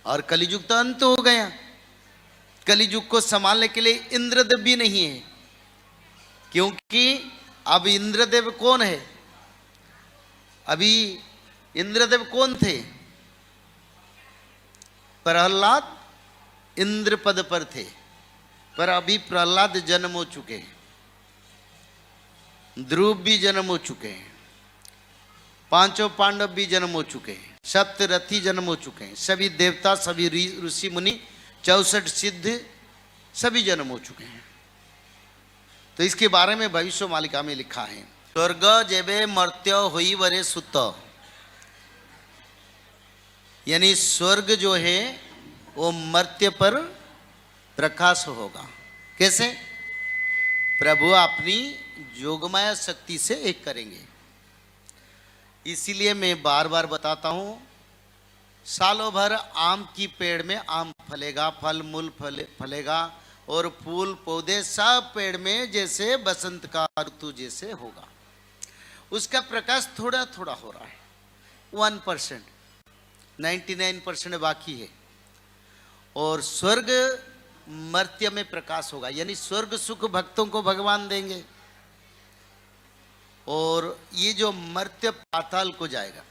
और कलियुग तो अंत हो गया। कलियुग को संभालने के लिए इंद्रदेव भी नहीं है, क्योंकि अब इंद्रदेव कौन है? अभी इंद्रदेव कौन थे? प्रहलाद इंद्र पद पर थे, पर अभी प्रहलाद जन्म हो चुके हैं, ध्रुव भी जन्म हो चुके हैं, पांचों पांडव भी जन्म हो चुके हैं, सप्तरथी जन्म हो चुके हैं, सभी देवता, सभी ऋषि मुनि, 64 सिद्ध सभी जन्म हो चुके हैं। तो इसके बारे में भविष्य मालिका में लिखा है, स्वर्ग जेबे मर्त्य हुई वरे सुत, यानी स्वर्ग जो है वो मर्त्य पर प्रकाश होगा। कैसे? प्रभु अपनी जोगमाया शक्ति से एक करेंगे। इसीलिए मैं बार बार बताता हूं, सालों भर आम की पेड़ में आम फलेगा, फल मूल फलेगा, और फूल पौधे सब पेड़ में जैसे बसंत का ऋतु जैसे होगा। उसका प्रकाश थोड़ा थोड़ा हो रहा है, 1%, 99% बाकी है। और स्वर्ग मर्त्य में प्रकाश होगा, यानी स्वर्ग सुख भक्तों को भगवान देंगे, और ये जो मर्त्य पाताल को जाएगा।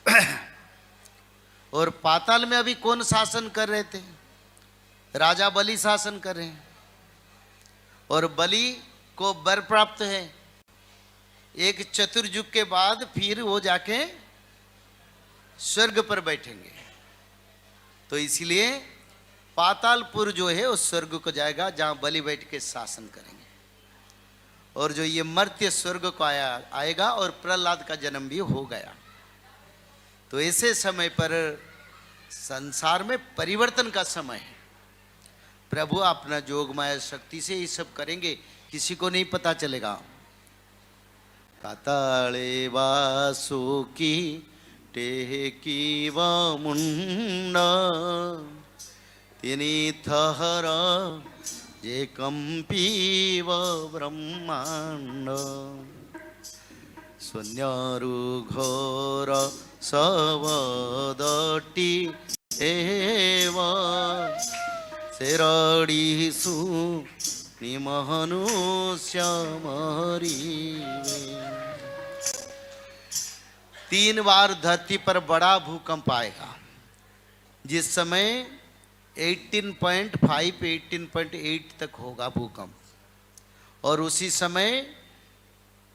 और पाताल में अभी कौन शासन कर रहे थे? राजा बलि शासन कर रहे हैं, और बलि को वर प्राप्त है, एक चतुर्युग के बाद फिर वो जाके स्वर्ग पर बैठेंगे। तो इसलिए पातालपुर जो है उस स्वर्ग को जाएगा जहां बलि बैठ के शासन करेंगे, और जो ये मर्त्य स्वर्ग को आएगा, और प्रहलाद का जन्म भी हो गया। तो ऐसे समय पर संसार में परिवर्तन का समय है। प्रभु अपना जोगमाया शक्ति से ये सब करेंगे, किसी को नहीं पता चलेगा। पाताले वासुकी टेकी व मुंडा तिनी थहर जे कंपीव ब्रह्मांड शून्यरु घोर सवदटी एव शेरड़ीसु निमहनुष्य मरीवे। 3 बार धरती पर बड़ा भूकंप आएगा, जिस समय 18.5 18.8 तक होगा भूकंप, और उसी समय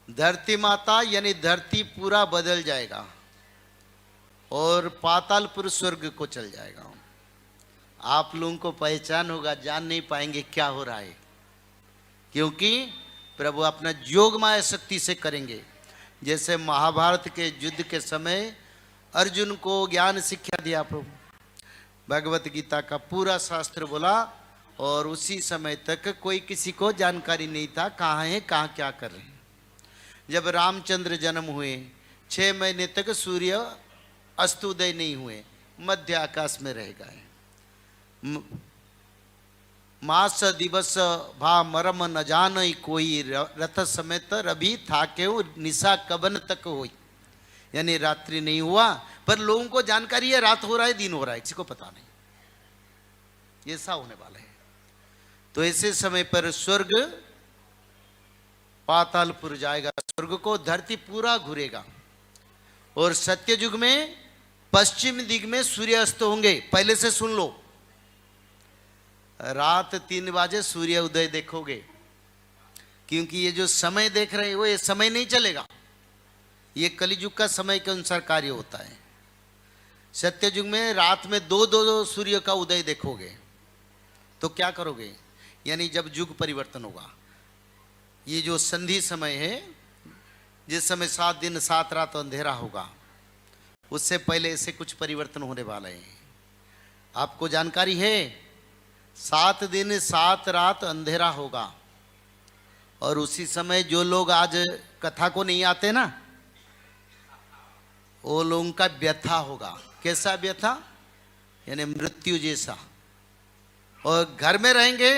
धरती माता यानी धरती पूरा बदल जाएगा, और पातालपुर स्वर्ग को चल जाएगा। आप लोगों को पहचान होगा, जान नहीं पाएंगे क्या हो रहा है, क्योंकि प्रभु अपना जोगमाया शक्ति से करेंगे। जैसे महाभारत के युद्ध के समय अर्जुन को ज्ञान शिक्षा दिया प्रभु, भगवत गीता का पूरा शास्त्र बोला, और उसी समय तक कोई किसी को जानकारी नहीं था कहाँ है, कहाँ क्या कर रहे हैं। जब रामचंद्र जन्म हुए 6 महीने तक सूर्य अस्तोदय नहीं हुए, मध्य आकाश में रह गए। मास दिवस भा मरम न जान कोई, रथ समेत रवि था के निशा कबन तक हुई, यानी रात्रि नहीं हुआ, पर लोगों को जानकारी है रात हो रहा है दिन हो रहा है, किसी को पता नहीं। ऐसा होने वाला है। तो ऐसे समय पर स्वर्ग पातालपुर जाएगा, स्वर्ग को धरती पूरा घूरेगा, और सत्ययुग में पश्चिम दिग में सूर्य अस्त होंगे। पहले से सुन लो, रात 3 बजे सूर्य उदय देखोगे, क्योंकि ये जो समय देख रहे हो ये समय नहीं चलेगा, ये कलियुग का समय के अनुसार कार्य होता है। सत्ययुग में रात में 2-2 सूर्य का उदय देखोगे, तो क्या करोगे? यानी जब युग परिवर्तन होगा, ये जो संधि समय है, जिस समय 7 दिन 7 रात अंधेरा होगा, उससे पहले ऐसे कुछ परिवर्तन होने वाले हैं। आपको जानकारी है, 7 दिन 7 रात अंधेरा होगा, और उसी समय जो लोग आज कथा को नहीं आते ना, वो लोगों का व्यथा होगा। कैसा व्यथा? यानी मृत्यु जैसा। और घर में रहेंगे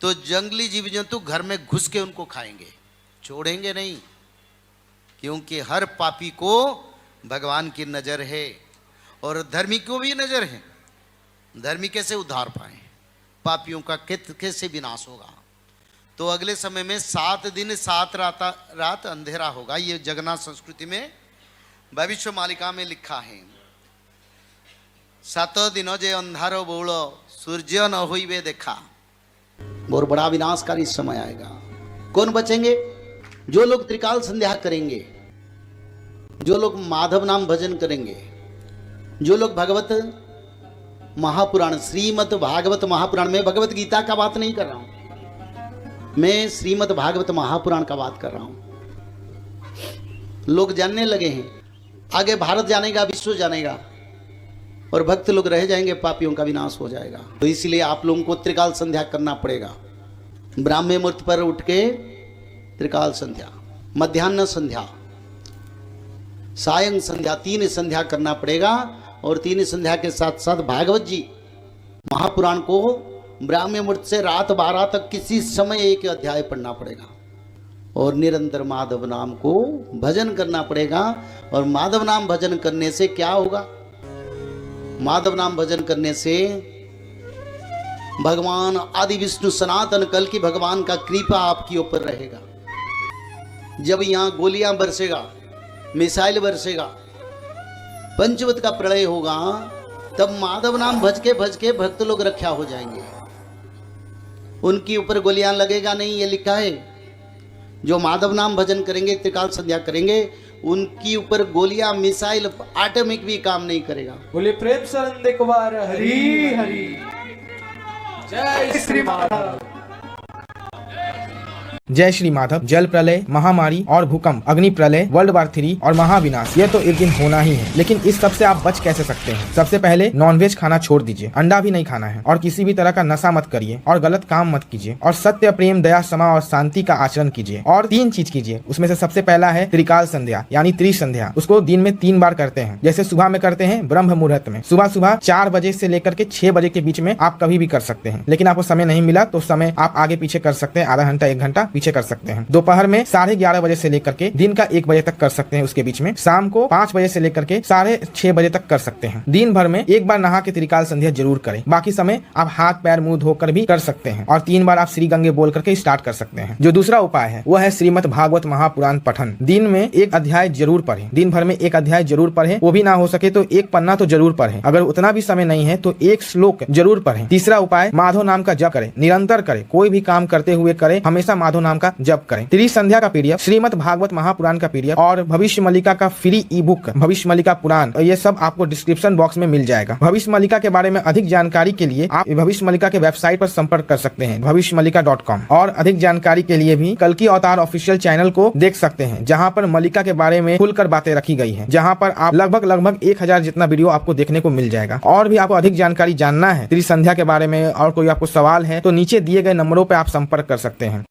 तो जंगली जीव जंतु घर में घुस के उनको खाएंगे, छोड़ेंगे नहीं, क्योंकि हर पापी को भगवान की नजर है, और धर्मी को भी नजर है। धर्मी कैसे उद्धार पाए, पापियों का कैसे विनाश होगा। तो अगले समय में 7 दिन 7 रात अंधेरा होगा। ये जगन्नाथ संस्कृति में भविष्य मालिका में लिखा है। 7 दिनों जे अंधार बहुल सूर्य न होइबे देखा। बहुत बड़ा विनाशकारी समय आएगा। कौन बचेंगे? जो लोग त्रिकाल संध्या करेंगे, जो लोग माधव नाम भजन करेंगे, जो लोग भगवत महापुराण श्रीमद् भागवत महापुराण में, भगवत गीता का बात नहीं कर रहा हूं मैं, श्रीमद् भागवत महापुराण का बात कर रहा हूं। लोग जानने लगे हैं, आगे भारत जानेगा, विश्व जानेगा, और भक्त लोग रह जाएंगे, पापियों का विनाश हो जाएगा। तो इसलिए आप लोगों को त्रिकाल संध्या करना पड़ेगा। ब्राह्मी मुहूर्त पर उठ के त्रिकाल संध्या, मध्याह्न संध्या, सायं संध्या, 3 संध्या करना पड़ेगा। और 3 संध्या के साथ साथ भागवत जी महापुराण को ब्राह्मी मुहूर्त से रात 12 तक किसी समय एक अध्याय पढ़ना पड़ेगा। और निरंतर माधव नाम को भजन करना पड़ेगा। और माधव नाम भजन करने से क्या होगा? माधव नाम भजन करने से भगवान आदि विष्णु सनातन कल की भगवान का कृपा आपके ऊपर रहेगा। जब यहां गोलियां बरसेगा, मिसाइल बरसेगा, पंचवत का प्रलय होगा, तब माधव नाम भज के भक्त लोग रक्षा हो जाएंगे। उनके ऊपर गोलियां लगेगा नहीं, ये लिखा है। जो माधव नाम भजन करेंगे, त्रिकाल संध्या करेंगे, उनकी ऊपर गोलियां, मिसाइल, एटॉमिक भी काम नहीं करेगा। बोले प्रेम से एक बार हरि हरि। जय श्री माधव। जय श्री माधव। जल प्रलय, महामारी और भूकंप, अग्नि प्रलय, वर्ल्ड वार 3 और महाविनाश, ये तो एक दिन होना ही है। लेकिन इस सब से आप बच कैसे सकते हैं? सबसे पहले नॉनवेज खाना छोड़ दीजिए, अंडा भी नहीं खाना है, और किसी भी तरह का नशा मत करिए, और गलत काम मत कीजिए, और सत्य, प्रेम, दया, क्षमा और शांति का आचरण कीजिए। और 3 चीज कीजिए। उसमें से सबसे पहला है त्रिकाल संध्या यानी त्रिसंध्या। उसको दिन में 3 बार करते हैं। जैसे सुबह में करते हैं ब्रह्म मुहूर्त में, सुबह 4 बजे से लेकर के 6 बजे के बीच में आप कभी भी कर सकते हैं। लेकिन आपको समय नहीं मिला तो समय आप आगे पीछे कर सकते हैं, आधा घंटा 1 घंटा पीछे कर सकते हैं। दोपहर में 11:30 बजे से लेकर के दिन का 1 बजे तक कर सकते हैं। उसके बीच में शाम को 5 बजे से लेकर के 6:30 बजे तक कर सकते हैं। दिन भर में 1 बार नहा के त्रिकाल संध्या जरूर करें। बाकी समय आप हाथ पैर मुंह धोकर भी कर सकते हैं। और 3 बार आप श्री गंगे बोल करके स्टार्ट कर सकते हैं। जो दूसरा उपाय है वो है श्रीमद् भागवत महापुराण पठन। दिन में 1 अध्याय जरूर पढ़ें। दिन भर में 1 अध्याय जरूर पढ़ें। वो भी ना हो सके तो 1 पन्ना तो जरूर पढ़ें। अगर उतना भी समय नहीं है तो 1 श्लोक जरूर पढ़ें। तीसरा उपाय, माधव नाम का जप करें, निरंतर करें, कोई भी काम करते हुए करें, हमेशा माधव नाम का जप करें। त्रिसंध्या का पीडीएफ, श्रीमद् भागवत महापुराण का पीडीएफ और भविष्य मल्लिका का फ्री ई बुक भविष्य मल्लिका पुराण, ये सब आपको डिस्क्रिप्शन बॉक्स में मिल जाएगा। भविष्य मल्लिका के बारे में अधिक जानकारी के लिए आप भविष्य मल्लिका के वेबसाइट पर संपर्क कर सकते हैं, भविष्यमल्लिका.com। और अधिक जानकारी के लिए भी कल्कि अवतार ऑफिशियल चैनल को देख सकते हैं, जहां पर मल्लिका के बारे में खुलकर बातें रखी गई है, जहां पर आप लगभग 1000 जितना वीडियो आपको देखने को मिल जाएगा। और भी आपको अधिक जानकारी जानना है त्रिसंध्या के बारे में और कोई आपको सवाल है तो नीचे दिए गए नंबरों पर आप संपर्क कर सकते हैं।